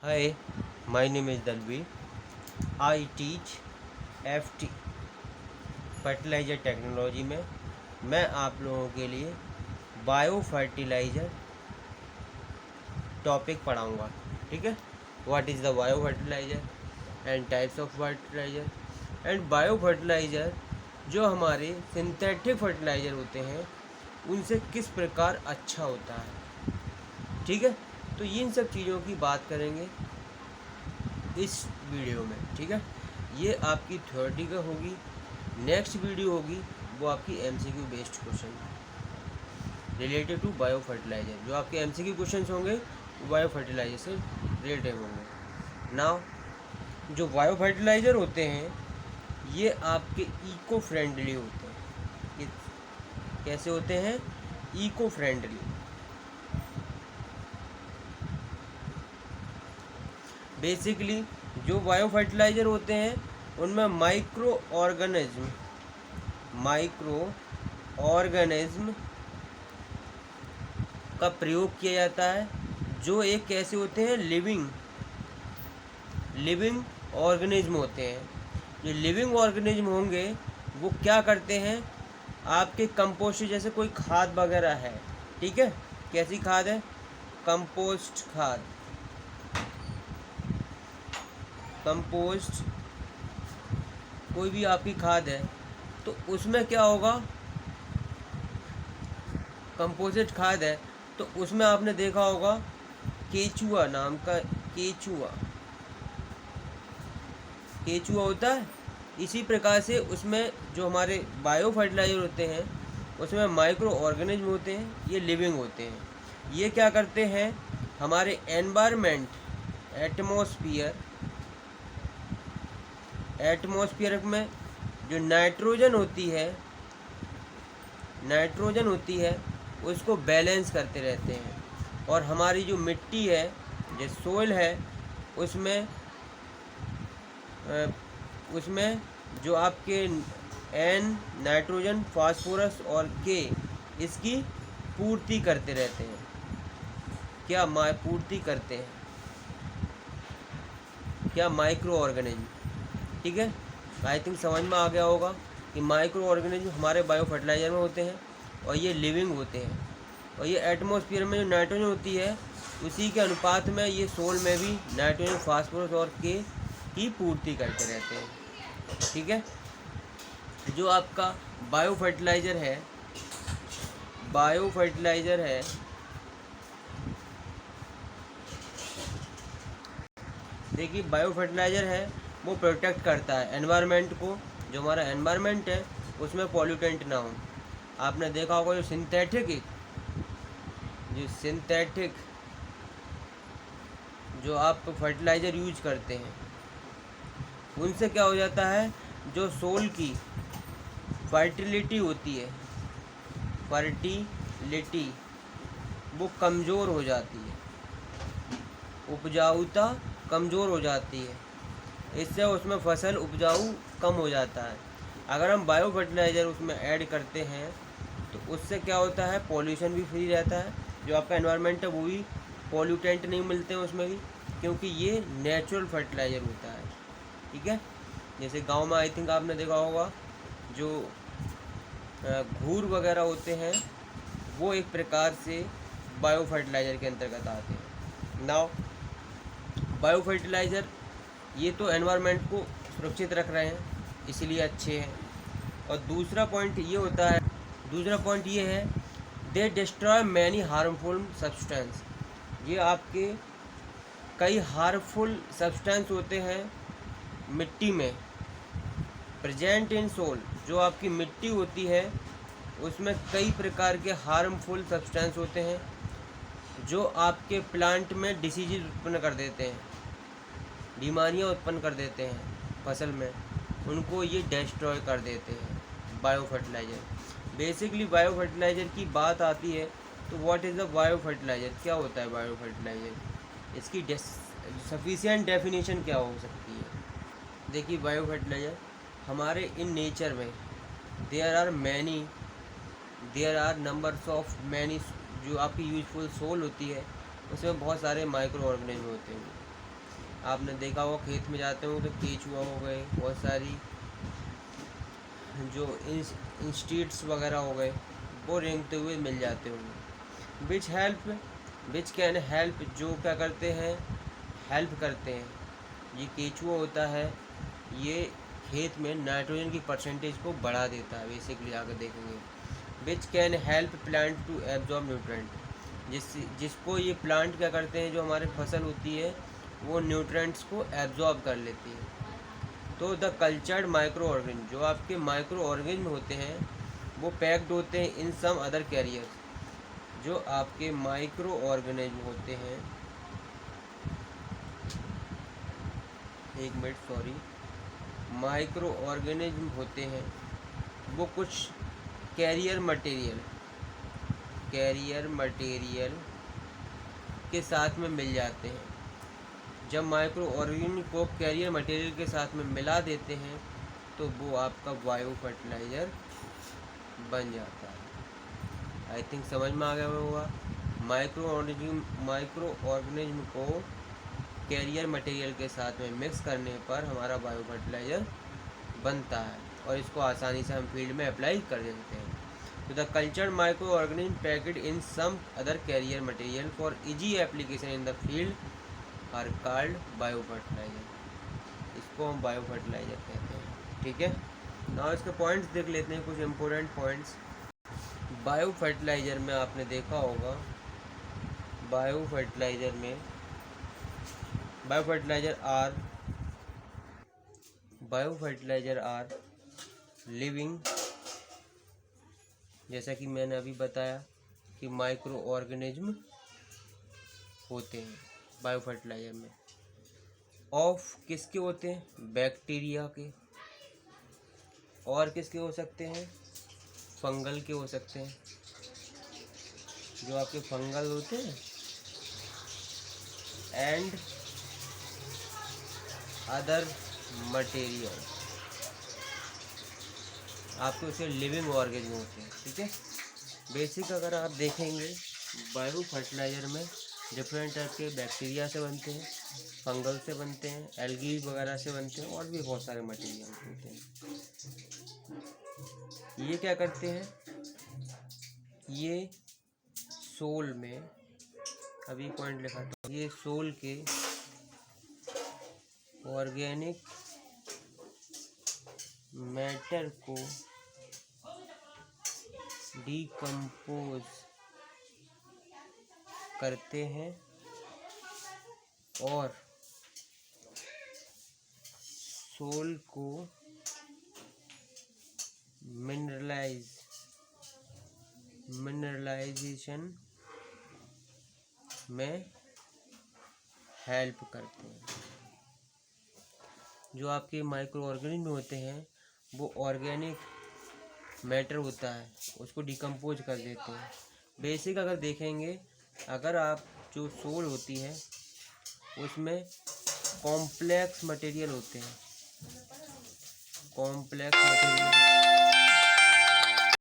Hi, my name is Dalvi. I teach FT fertiliser technology में मैं आप लोगों के लिए बायो फर्टिलाइज़र टॉपिक पढ़ाऊँगा। ठीक है, what is the bio fertiliser and types of fertiliser and bio fertilizer जो हमारे सिंथेटिक फर्टिलाइज़र होते हैं उनसे किस प्रकार अच्छा होता है। ठीक है, तो इन सब चीज़ों की बात करेंगे इस वीडियो में। ठीक है, ये आपकी थ्योरी का होगी। नेक्स्ट वीडियो होगी वो आपकी MCQ based question related to bio fertilizer. जो आपके एमसीक्यू क्वेश्चन होंगे वो बायो फर्टिलाइज़र से रिलेटेड होंगे। नाउ जो बायो फर्टिलाइज़र होते हैं ये आपके इको फ्रेंडली होते हैं। ये कैसे होते हैं? Eco friendly. बेसिकली जो बायो फर्टिलाइज़र होते हैं उनमें माइक्रो ऑर्गेनिज्म का प्रयोग किया जाता है, जो एक कैसे होते हैं? लिविंग ऑर्गेनिज्म होते हैं। जो लिविंग ऑर्गेनिज्म होंगे वो क्या करते हैं? आपके कंपोस्ट जैसे कोई खाद वगैरह है, ठीक है, कैसी खाद है? कंपोस्ट खाद। कंपोस्ट कोई भी आपकी खाद है तो उसमें क्या होगा? कंपोजिट खाद है तो उसमें आपने देखा होगा केचुआ नाम का केचुआ होता है। इसी प्रकार से उसमें जो हमारे बायो फर्टिलाइज़र होते हैं उसमें माइक्रो ऑर्गेनिज्म होते हैं, ये लिविंग होते हैं। ये क्या करते हैं? हमारे एनवायरनमेंट एटमॉस्फेयर में जो नाइट्रोजन होती है उसको बैलेंस करते रहते हैं। और हमारी जो मिट्टी है, जो सोइल है, उसमें जो आपके एन, नाइट्रोजन, फास्फोरस और के इसकी पूर्ति करते रहते हैं। क्या पूर्ति करते हैं? क्या? Micro organism. ठीक है, आई थिंक समझ में आ गया होगा कि माइक्रो ऑर्गेनिज्म हमारे बायो फर्टिलाइज़र में होते हैं और ये लिविंग होते हैं। और ये एटमॉस्फेयर में जो नाइट्रोजन होती है उसी के अनुपात में ये सोल में भी नाइट्रोजन, फास्फोरस और के की पूर्ति करते रहते हैं। ठीक है, जो आपका बायो फर्टिलाइज़र है देखिए, बायो फर्टिलाइज़र है वो प्रोटेक्ट करता है एनवायरनमेंट को। जो हमारा एनवायरनमेंट है उसमें पॉल्यूटेंट ना हो। आपने देखा होगा जो सिंथेटिक जो आप फर्टिलाइज़र यूज करते हैं उनसे क्या हो जाता है? जो सोल की फर्टिलिटी होती है, वो कमज़ोर हो जाती है, उपजाऊता कमज़ोर हो जाती है। इससे उसमें फसल उपजाऊ कम हो जाता है। अगर हम बायो फर्टिलाइज़र उसमें ऐड करते हैं तो उससे क्या होता है? पॉल्यूशन भी फ्री रहता है। जो आपका एनवायरनमेंट है वो भी पॉल्यूटेंट नहीं मिलते हैं उसमें भी, क्योंकि ये नेचुरल फर्टिलाइज़र होता है। ठीक है, जैसे गांव में आई थिंक आपने देखा होगा जो घूर वगैरह होते हैं वो एक प्रकार से बायो फर्टिलाइज़र के अंतर्गत आते हैं। नाउ बायो फर्टिलाइज़र ये तो एनवायरनमेंट को सुरक्षित रख रहे हैं, इसीलिए अच्छे हैं। और दूसरा पॉइंट ये है दे डिस्ट्रॉय मैनी हार्मफुल सब्सटेंस। ये आपके कई हार्मफुल सब्सटेंस होते हैं मिट्टी में प्रेजेंट इन सोल। जो आपकी मिट्टी होती है उसमें कई प्रकार के हार्मफुल सब्सटेंस होते हैं जो आपके प्लांट में डिसीजेज उत्पन्न कर देते हैं, बीमारियां उत्पन्न कर देते हैं फसल में, उनको ये डिस्ट्रॉय कर देते हैं bio fertilizer. Basically bio fertilizer की बात आती है तो what is the bio fertilizer? क्या होता है बायो फर्टिलाइज़र? इसकी सफिशिएंट डेफिनेशन क्या हो सकती है? देखिए, बायो फर्टिलाइज़र हमारे इन नेचर में there are numbers of many. जो आपकी यूजफुल सोल होती है उसमें बहुत सारे माइक्रो ऑर्गेनिज्म होते हैं। आपने देखा होगा खेत में जाते हो तो केचुआ हो गए, बहुत सारी जो इंस्टीट्स वगैरह हो गए, वो रेंगते हुए मिल जाते होंगे। विच कैन हेल्प, जो क्या करते हैं, हेल्प करते हैं। ये केचुआ होता है, ये खेत में नाइट्रोजन की परसेंटेज को बढ़ा देता है बेसिकली, आगे देखेंगे। Which can help plant to absorb nutrient, जिसको ये प्लांट क्या करते हैं, जो हमारी फसल होती है वो न्यूट्रेंट्स को एब्जॉर्ब कर लेती है। तो द कल्चर्ड माइक्रो ऑर्गेनिज्म, जो आपके माइक्रो ऑर्गेनिज्म होते हैं वो पैक्ड होते हैं इन सम अदर कैरियर। जो आपके माइक्रो ऑर्गेनिज्म होते हैं, एक मिनट सॉरी, माइक्रो ऑर्गेनिज्म होते हैं वो कुछ कैरियर मटेरियल के साथ में मिल जाते हैं। जब माइक्रो ऑर्गेनिज्म को कैरियर मटेरियल के साथ में मिला देते हैं तो वो आपका बायो फर्टिलाइज़र बन जाता है। आई थिंक समझ में आ गया होगा। माइक्रो ऑर्गेनिज्म को कैरियर मटेरियल के साथ में मिक्स करने पर हमारा बायो फर्टिलाइज़र बनता है और इसको आसानी से हम फील्ड में अप्लाई कर देते हैं। तो the cultured micro organism packed in some other carrier material for easy application in the field are called bio fertilizer. इसको हम बायो फर्टिलाइज़र कहते हैं। ठीक है, ना इसके पॉइंट्स देख लेते हैं, कुछ इंपॉर्टेंट पॉइंट्स। बायो फर्टिलाइज़र में आपने देखा होगा, बायो फर्टिलाइज़र आर लिविंग, जैसा कि मैंने अभी बताया कि माइक्रो ऑर्गेनिज्म होते हैं बायो फर्टिलाइज़र में। ऑफ किसके होते हैं, बैक्टीरिया के, और किसके हो सकते हैं, फंगल के हो सकते हैं। जो आपके फंगल होते हैं एंड अदर मटेरियल, आपके उसे लिविंग ऑर्गेनिज्म होते हैं। ठीक है, बेसिक अगर आप देखेंगे बायो फर्टिलाइज़र में डिफरेंट टाइप के बैक्टीरिया से बनते हैं, फंगल से बनते हैं, एल्गी वगैरह से बनते हैं, और भी बहुत सारे मटेरियल होते हैं। ये क्या करते हैं, ये सोल में, अभी पॉइंट लिखा था, ये सोल के ऑर्गेनिक मैटर को डिकम्पोज करते हैं और सोल को मिनरलाइजेशन में हेल्प करते हैं। जो आपके माइक्रो ऑर्गेनिज्म होते हैं वो ऑर्गेनिक मैटर होता है उसको डिकम्पोज कर देते हैं। बेसिक अगर देखेंगे, अगर आप जो सोल होती है उसमें कॉम्प्लेक्स मटेरियल होते हैं, कॉम्प्लेक्स मटेरियल